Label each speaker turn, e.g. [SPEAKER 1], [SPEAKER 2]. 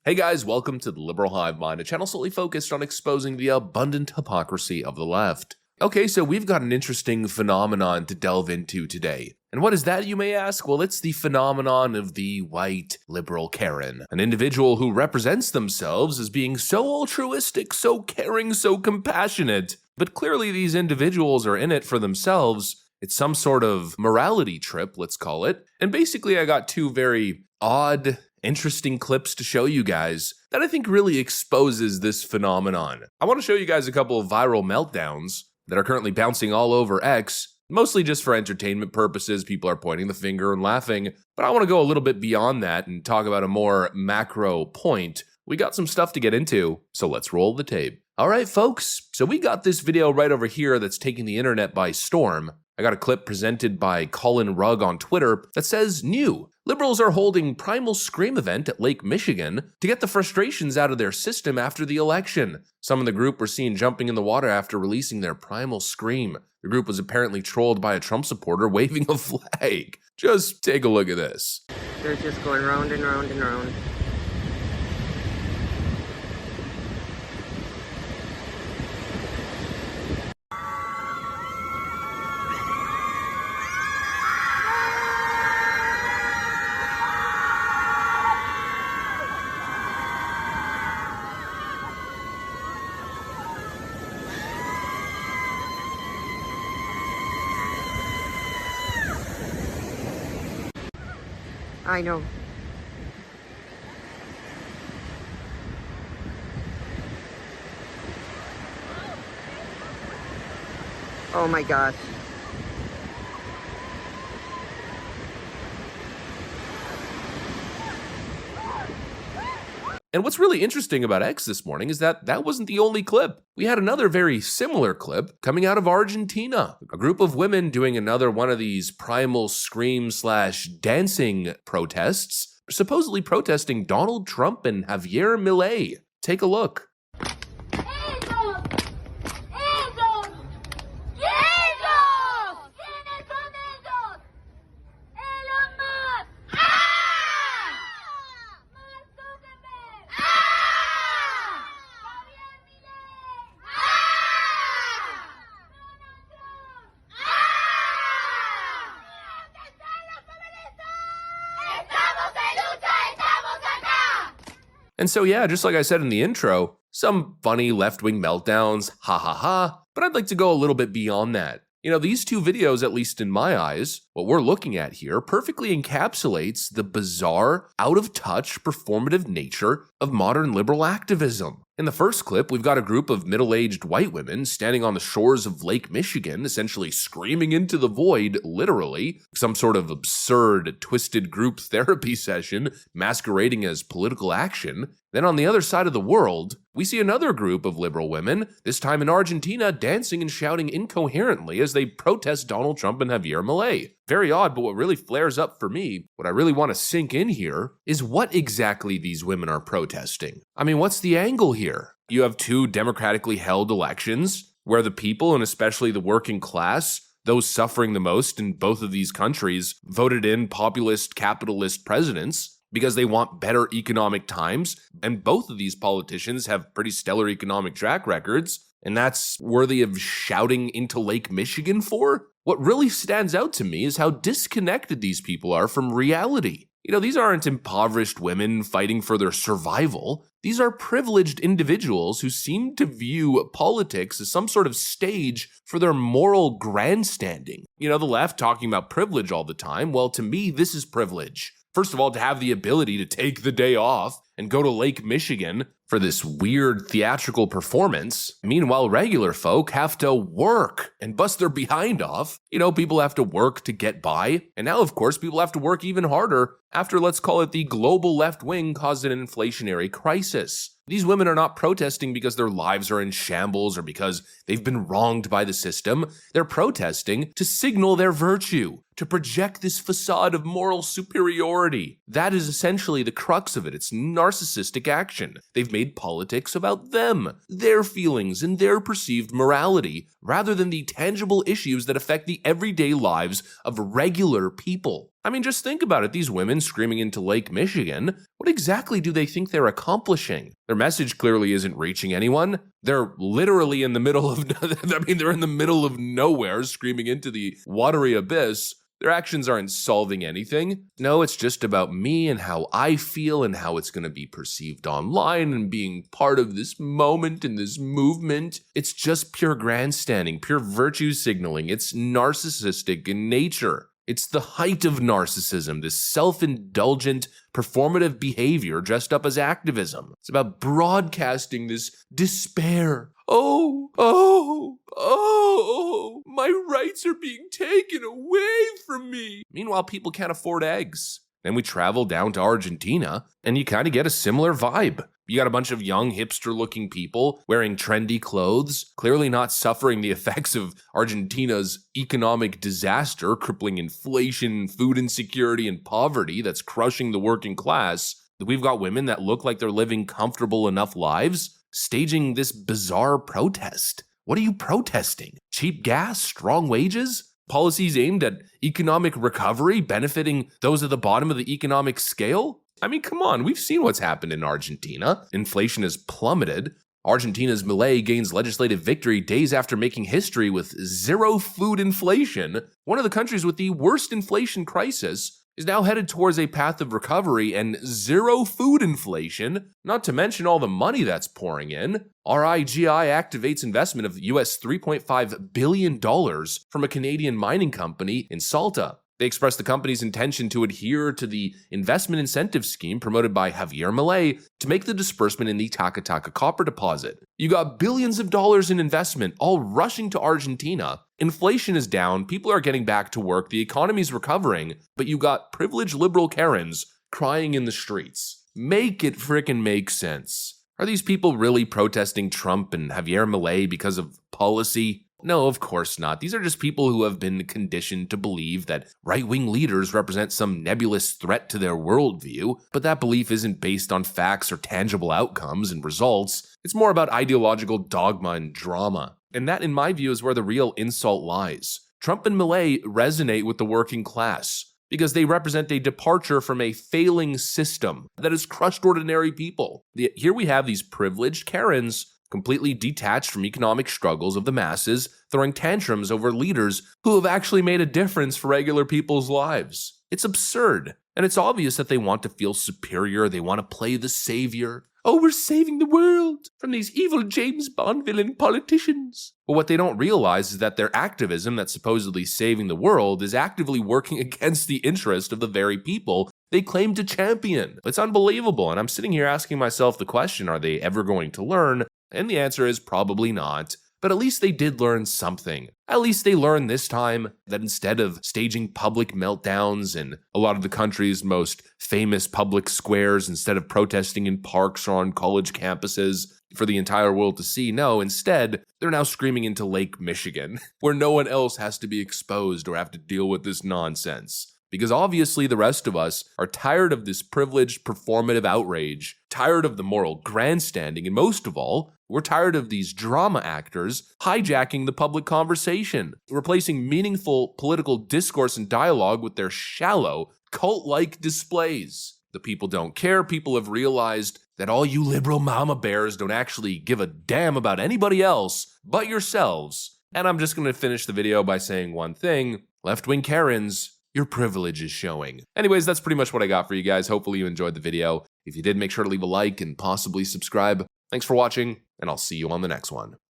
[SPEAKER 1] Hey guys, welcome to the Liberal Hive Mind, a channel solely focused on exposing the abundant hypocrisy of the left. Okay, so we've got an interesting phenomenon to delve into today. And what is that, you may ask? Well, it's the phenomenon of the white liberal Karen, an individual who represents themselves as being so altruistic, so caring, so compassionate. But clearly these individuals are in it for themselves. It's some sort of morality trip, let's call it. And basically I got two very odd, interesting clips to show you guys that I think really exposes this phenomenon. I want to show you guys a couple of viral meltdowns that are currently bouncing all over X, mostly just for entertainment purposes. People are pointing the finger and laughing, but I want to go a little bit beyond that and talk about a more macro point. We got some stuff to get into, so let's roll the tape. All right, folks, so we got this video right over here that's taking the internet by storm. I got a clip presented by Colin Rugg on Twitter that says, new, liberals are holding Primal Scream event at Lake Michigan to get the frustrations out of their system after the election. Some in the group were seen jumping in the water after releasing their Primal Scream. The group was apparently trolled by a Trump supporter waving a flag. Just take a look at this.
[SPEAKER 2] They're just going round and round and round. I know. Oh my gosh.
[SPEAKER 1] And what's really interesting about X this morning is that that wasn't the only clip. We had another very similar clip coming out of Argentina. A group of women doing another one of these primal scream / dancing protests, supposedly protesting Donald Trump and Javier Milei. Take a look. And so yeah, just like I said in the intro, some funny left-wing meltdowns, ha ha ha, but I'd like to go a little bit beyond that. You know, these two videos, at least in my eyes, what we're looking at here perfectly encapsulates the bizarre, out-of-touch, performative nature of modern liberal activism. In the first clip, we've got a group of middle-aged white women standing on the shores of Lake Michigan, essentially screaming into the void, literally, some sort of absurd, twisted group therapy session masquerading as political action. Then on the other side of the world, we see another group of liberal women, this time in Argentina, dancing and shouting incoherently as they protest Donald Trump and Javier Milei. Very odd, but what really flares up for me, what I really want to sink in here, is what exactly these women are protesting. I mean, what's the angle here? You have two democratically held elections where the people, and especially the working class, those suffering the most in both of these countries, voted in populist, capitalist presidents because they want better economic times, and both of these politicians have pretty stellar economic track records, and that's worthy of shouting into Lake Michigan for? What really stands out to me is how disconnected these people are from reality. You know, these aren't impoverished women fighting for their survival. These are privileged individuals who seem to view politics as some sort of stage for their moral grandstanding. You know, the left talking about privilege all the time. Well, to me, this is privilege. First of all, to have the ability to take the day off and go to Lake Michigan for this weird theatrical performance. Meanwhile, regular folk have to work and bust their behind off. You know, people have to work to get by. And now, of course, people have to work even harder after, let's call it, the global left wing caused an inflationary crisis. These women are not protesting because their lives are in shambles or because they've been wronged by the system. They're protesting to signal their virtue, to project this facade of moral superiority. That is essentially the crux of it. It's narcissistic action. They've made politics about them, their feelings, and their perceived morality, rather than the tangible issues that affect the everyday lives of regular people. I mean, just think about it. These women screaming into Lake Michigan, what exactly do they think they're accomplishing? Their message clearly isn't reaching anyone. They're literally in the middle of, they're in the middle of nowhere screaming into the watery abyss. Their actions aren't solving anything. No, it's just about me and how I feel and how it's going to be perceived online and being part of this moment and this movement. It's just pure grandstanding, pure virtue signaling. It's narcissistic in nature. It's the height of narcissism, this self-indulgent, performative behavior dressed up as activism. It's about broadcasting this despair. Oh, my rights are being taken away from me. Meanwhile, people can't afford eggs. Then we travel down to Argentina, and you kind of get a similar vibe. You got a bunch of young, hipster-looking people wearing trendy clothes, clearly not suffering the effects of Argentina's economic disaster, crippling inflation, food insecurity, and poverty that's crushing the working class. We've got women that look like they're living comfortable enough lives, staging this bizarre protest. What are you protesting? Cheap gas? Strong wages? Policies aimed at economic recovery, benefiting those at the bottom of the economic scale? I mean, come on, we've seen what's happened in Argentina. Inflation has plummeted. Argentina's Milei gains legislative victory days after making history with zero food inflation. One of the countries with the worst inflation crisis is now headed towards a path of recovery and zero food inflation, not to mention all the money that's pouring in. RIGI activates investment of US $3.5 billion from a Canadian mining company in Salta. They expressed the company's intention to adhere to the investment incentive scheme promoted by Javier Milei to make the disbursement in the Taca Taca copper deposit. You got billions of dollars in investment all rushing to Argentina. Inflation is down, people are getting back to work, the economy's recovering, but you got privileged liberal Karens crying in the streets. Make it frickin' make sense. Are these people really protesting Trump and Javier Milei because of policy? No, of course not. These are just people who have been conditioned to believe that right-wing leaders represent some nebulous threat to their worldview, but that belief isn't based on facts or tangible outcomes and results. It's more about ideological dogma and drama. And that, in my view, is where the real insult lies. Trump and Milei resonate with the working class because they represent a departure from a failing system that has crushed ordinary people. Here we have these privileged Karens completely detached from economic struggles of the masses, throwing tantrums over leaders who have actually made a difference for regular people's lives. It's absurd, and it's obvious that they want to feel superior, they want to play the savior. Oh, we're saving the world from these evil James Bond villain politicians. But what they don't realize is that their activism that's supposedly saving the world is actively working against the interest of the very people they claim to champion. It's unbelievable, and I'm sitting here asking myself the question, are they ever going to learn? And the answer is probably not. But at least they did learn something. At least they learned this time that instead of staging public meltdowns in a lot of the country's most famous public squares, instead of protesting in parks or on college campuses for the entire world to see, no, instead, they're now screaming into Lake Michigan, where no one else has to be exposed or have to deal with this nonsense. Because obviously the rest of us are tired of this privileged performative outrage, tired of the moral grandstanding, and most of all, we're tired of these drama actors hijacking the public conversation, replacing meaningful political discourse and dialogue with their shallow, cult-like displays. The people don't care. People have realized that all you liberal mama bears don't actually give a damn about anybody else but yourselves. And I'm just going to finish the video by saying one thing. Left-wing Karens, your privilege is showing. Anyways, that's pretty much what I got for you guys. Hopefully you enjoyed the video. If you did, make sure to leave a like and possibly subscribe. Thanks for watching, and I'll see you on the next one.